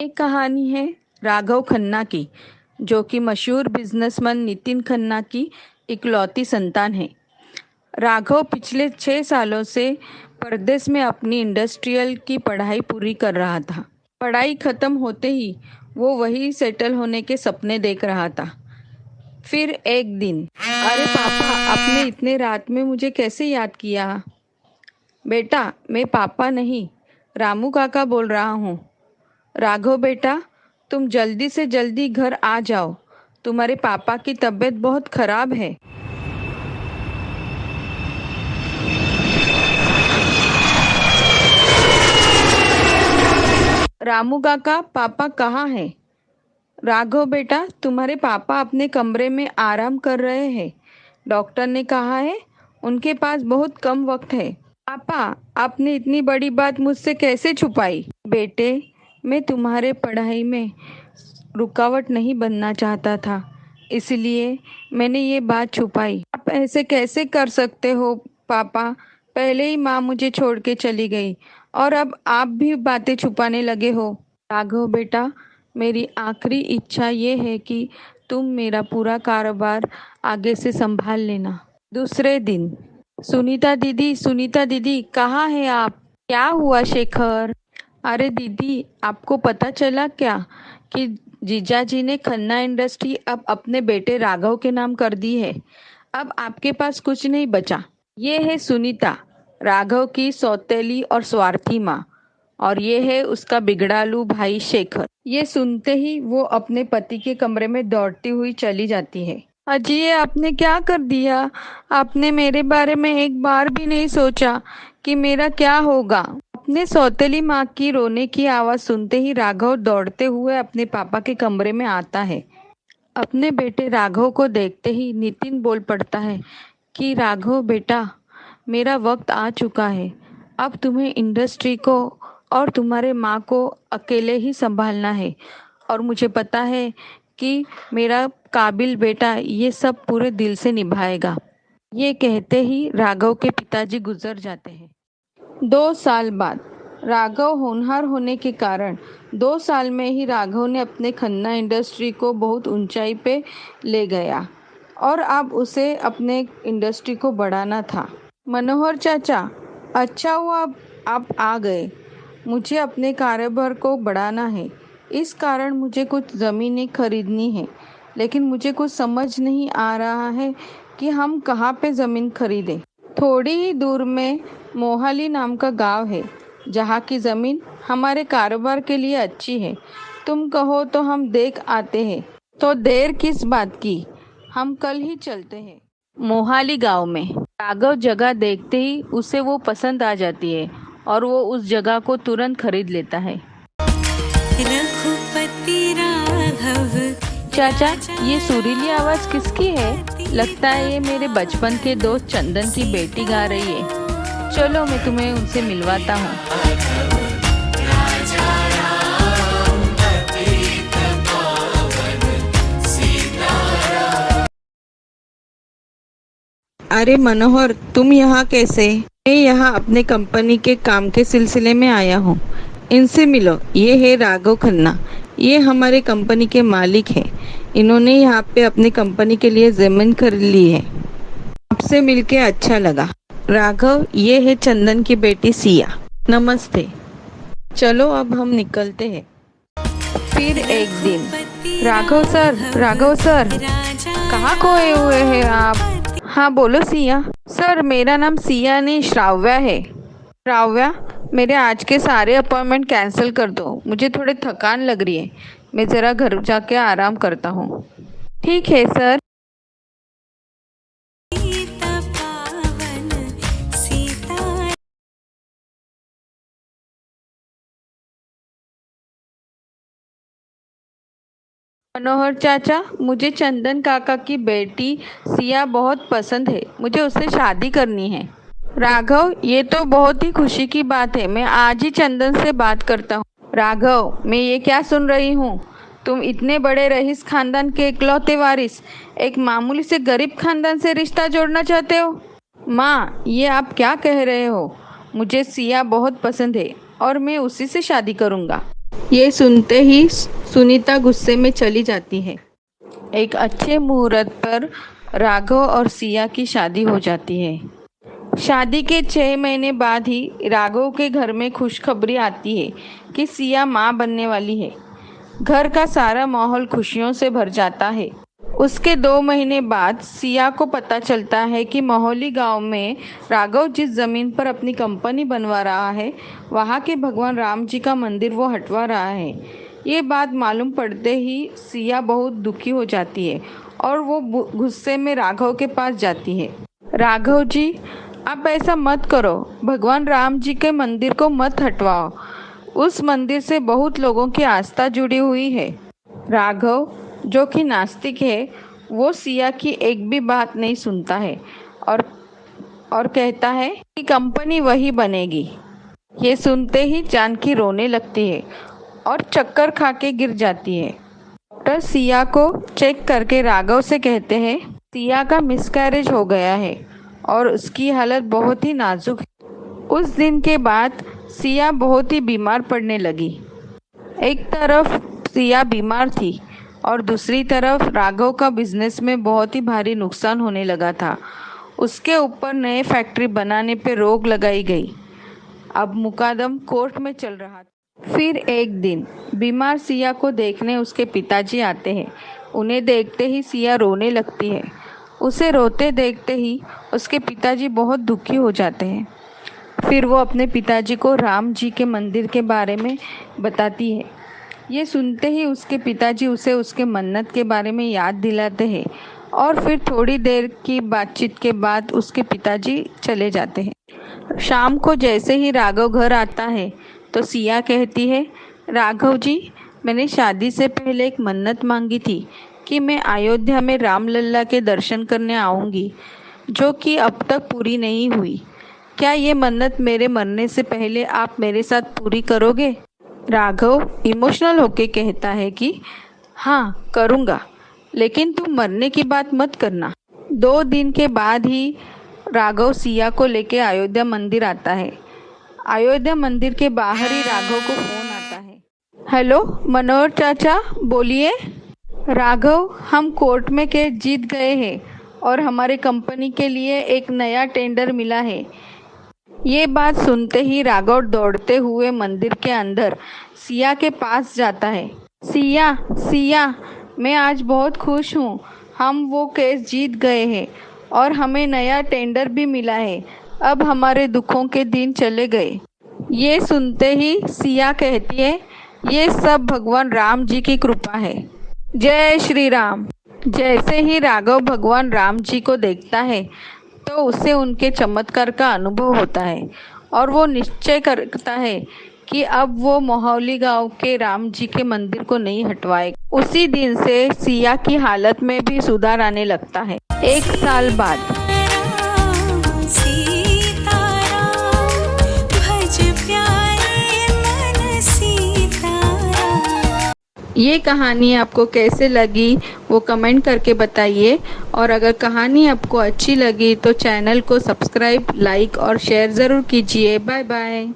एक कहानी है राघव खन्ना की, जो कि मशहूर बिजनेसमैन नितिन खन्ना की इकलौती संतान है। राघव पिछले 6 सालों से परदेश में अपनी इंडस्ट्रियल की पढ़ाई पूरी कर रहा था। पढ़ाई खत्म होते ही वो वहीं सेटल होने के सपने देख रहा था। फिर एक दिन, अरे पापा, आपने इतने रात में मुझे कैसे याद किया? बेटा, मैं पापा नहीं, रामू काका बोल रहा हूँ। राघव बेटा, तुम जल्दी से जल्दी घर आ जाओ, तुम्हारे पापा की तबीयत बहुत खराब है। रामू काका, पापा कहाँ हैं? राघव बेटा, तुम्हारे पापा अपने कमरे में आराम कर रहे हैं। डॉक्टर ने कहा है उनके पास बहुत कम वक्त है। पापा, आपने इतनी बड़ी बात मुझसे कैसे छुपाई? बेटे, मैं तुम्हारे पढ़ाई में रुकावट नहीं बनना चाहता था, इसलिए मैंने ये बात छुपाई। आप ऐसे कैसे कर सकते हो पापा? पहले ही माँ मुझे छोड़ के चली गई और अब आप भी बातें छुपाने लगे हो। राघव बेटा, मेरी आखिरी इच्छा ये है कि तुम मेरा पूरा कारोबार आगे से संभाल लेना। दूसरे दिन, सुनीता दीदी, कहाँ है आप? क्या हुआ शेखर? अरे दीदी, आपको पता चला क्या कि जीजाजी ने खन्ना इंडस्ट्री अब अपने बेटे राघव के नाम कर दी है। अब आपके पास कुछ नहीं बचा। ये है सुनीता, राघव की सौतेली और स्वार्थी माँ, और ये है उसका बिगड़ालू भाई शेखर। ये सुनते ही वो अपने पति के कमरे में दौड़ती हुई चली जाती है। अजी, ये आपने क्या कर दिया? आपने मेरे बारे में एक बार भी नहीं सोचा कि मेरा क्या होगा। अपने सौतेली माँ की रोने की आवाज सुनते ही राघव दौड़ते हुए अपने पापा के कमरे में आता है। अपने बेटे राघव को देखते ही नितिन बोल पड़ता है कि राघव बेटा, मेरा वक्त आ चुका है। अब तुम्हें इंडस्ट्री को और तुम्हारे माँ को अकेले ही संभालना है, और मुझे पता है कि मेरा काबिल बेटा ये सब पूरे दिल से निभाएगा। ये कहते ही राघव के पिताजी गुजर जाते हैं। 2 साल बाद, राघव होनहार होने के कारण 2 साल में ही राघव ने अपने खन्ना इंडस्ट्री को बहुत ऊंचाई पे ले गया, और अब उसे अपने इंडस्ट्री को बढ़ाना था। मनोहर चाचा, अच्छा हुआ आप आ गए। मुझे अपने कारोबार को बढ़ाना है, इस कारण मुझे कुछ ज़मीनें खरीदनी है, लेकिन मुझे कुछ समझ नहीं आ रहा है कि हम कहाँ पे ज़मीन खरीदें। थोड़ी ही दूर में मोहाली नाम का गांव है, जहाँ की ज़मीन हमारे कारोबार के लिए अच्छी है। तुम कहो तो हम देख आते हैं। तो देर किस बात की, हम कल ही चलते हैं। मोहाली गांव में राघव जगह देखते ही उसे वो पसंद आ जाती है और वो उस जगह को तुरंत खरीद लेता है। रघुपति राघव। चाचा, ये सुरीली आवाज किसकी है? लगता है ये मेरे बचपन के दोस्त चंदन की बेटी गा रही है। चलो, मैं तुम्हें उनसे मिलवाता हूँ। अरे मनोहर, तुम यहाँ कैसे? मैं यहाँ अपने कंपनी के काम के सिलसिले में आया हूँ। इनसे मिलो, ये है राघव खन्ना। ये हमारे कंपनी के मालिक हैं। इन्होंने यहाँ पे अपनी कंपनी के लिए जमीन खरीद ली है। आपसे मिलके अच्छा लगा। राघव, ये है चंदन की बेटी सिया। नमस्ते। चलो अब हम निकलते हैं। फिर एक दिन, राघव सर, कहाँ खोए हुए हैं आप? हाँ बोलो सिया। सर, मेरा नाम सिया नहीं, श्राव्या है। श्राव्या, मेरे आज के सारे अपॉइंटमेंट कैंसिल कर दो। मुझे थोड़ी थकान लग रही है, मैं ज़रा घर जाके आराम करता हूँ। ठीक है सर। सीता पावन सीता। मनोहर चाचा, मुझे चंदन काका की बेटी सिया बहुत पसंद है। मुझे उससे शादी करनी है। राघव, ये तो बहुत ही खुशी की बात है। मैं आज ही चंदन से बात करता हूँ। राघव, मैं ये क्या सुन रही हूँ? तुम इतने बड़े रईस खानदान के इकलौते वारिस एक मामूली से गरीब खानदान से रिश्ता जोड़ना चाहते हो? माँ, ये आप क्या कह रहे हो? मुझे सिया बहुत पसंद है और मैं उसी से शादी करूँगा। ये सुनते ही सुनीता गुस्से में चली जाती है। एक अच्छे मुहूर्त पर राघव और सिया की शादी हो जाती है। शादी के 6 महीने बाद ही राघव के घर में खुशखबरी आती है कि सिया माँ बनने वाली है। घर का सारा माहौल खुशियों से भर जाता है। उसके 2 महीने बाद सिया को पता चलता है कि मोहली गांव में राघव जिस ज़मीन पर अपनी कंपनी बनवा रहा है, वहाँ के भगवान राम जी का मंदिर वो हटवा रहा है। ये बात मालूम पड़ते ही सिया बहुत दुखी हो जाती है और वो गुस्से में राघव के पास जाती है। राघव जी, आप ऐसा मत करो, भगवान राम जी के मंदिर को मत हटवाओ। उस मंदिर से बहुत लोगों की आस्था जुड़ी हुई है। राघव, जो कि नास्तिक है, वो सिया की एक भी बात नहीं सुनता है और कहता है कि कंपनी वही बनेगी। ये सुनते ही जानकी रोने लगती है और चक्कर खा के गिर जाती है। डॉक्टर सिया को चेक करके राघव से कहते हैं, सिया का मिसकैरेज हो गया है और उसकी हालत बहुत ही नाजुक है। उस दिन के बाद सिया बहुत ही बीमार पड़ने लगी। एक तरफ सिया बीमार थी और दूसरी तरफ राघव का बिजनेस में बहुत ही भारी नुकसान होने लगा था। उसके ऊपर नए फैक्ट्री बनाने पर रोक लगाई गई। अब मुकदमा कोर्ट में चल रहा था। फिर एक दिन बीमार सिया को देखने उसके पिताजी आते हैं। उन्हें देखते ही सिया रोने लगती है। उसे रोते देखते ही उसके पिताजी बहुत दुखी हो जाते हैं। फिर वो अपने पिताजी को राम जी के मंदिर के बारे में बताती है। ये सुनते ही उसके पिताजी उसे उसके मन्नत के बारे में याद दिलाते हैं और फिर थोड़ी देर की बातचीत के बाद उसके पिताजी चले जाते हैं। शाम को जैसे ही राघव घर आता है तो सिया कहती है, राघव जी, मैंने शादी से पहले एक मन्नत मांगी थी कि मैं अयोध्या में रामलल्ला के दर्शन करने आऊँगी, जो कि अब तक पूरी नहीं हुई। क्या ये मन्नत मेरे मरने से पहले आप मेरे साथ पूरी करोगे? राघव इमोशनल होके कहता है कि हाँ, करूँगा, लेकिन तुम मरने की बात मत करना। 2 दिन के बाद ही राघव सिया को लेके अयोध्या मंदिर आता है। अयोध्या मंदिर के बाहर ही राघव को फोन आता है। हेलो मनोहर चाचा, बोलिए। राघव, हम कोर्ट में केस जीत गए हैं और हमारे कंपनी के लिए एक नया टेंडर मिला है। ये बात सुनते ही राघव दौड़ते हुए मंदिर के अंदर सिया के पास जाता है। सिया, सिया, मैं आज बहुत खुश हूँ। हम वो केस जीत गए हैं और हमें नया टेंडर भी मिला है। अब हमारे दुखों के दिन चले गए। ये सुनते ही सिया कहती है, ये सब भगवान राम जी की कृपा है। जय श्री राम। जैसे ही राघव भगवान राम जी को देखता है तो उसे उनके चमत्कार का अनुभव होता है और वो निश्चय करता है कि अब वो मोहली गांव के राम जी के मंदिर को नहीं हटवाएगा। उसी दिन से सिया की हालत में भी सुधार आने लगता है। 1 साल बाद ये कहानी आपको कैसे लगी वो कमेंट करके बताइए और अगर कहानी आपको अच्छी लगी तो चैनल को सब्सक्राइब, लाइक और शेयर ज़रूर कीजिए। Bye bye.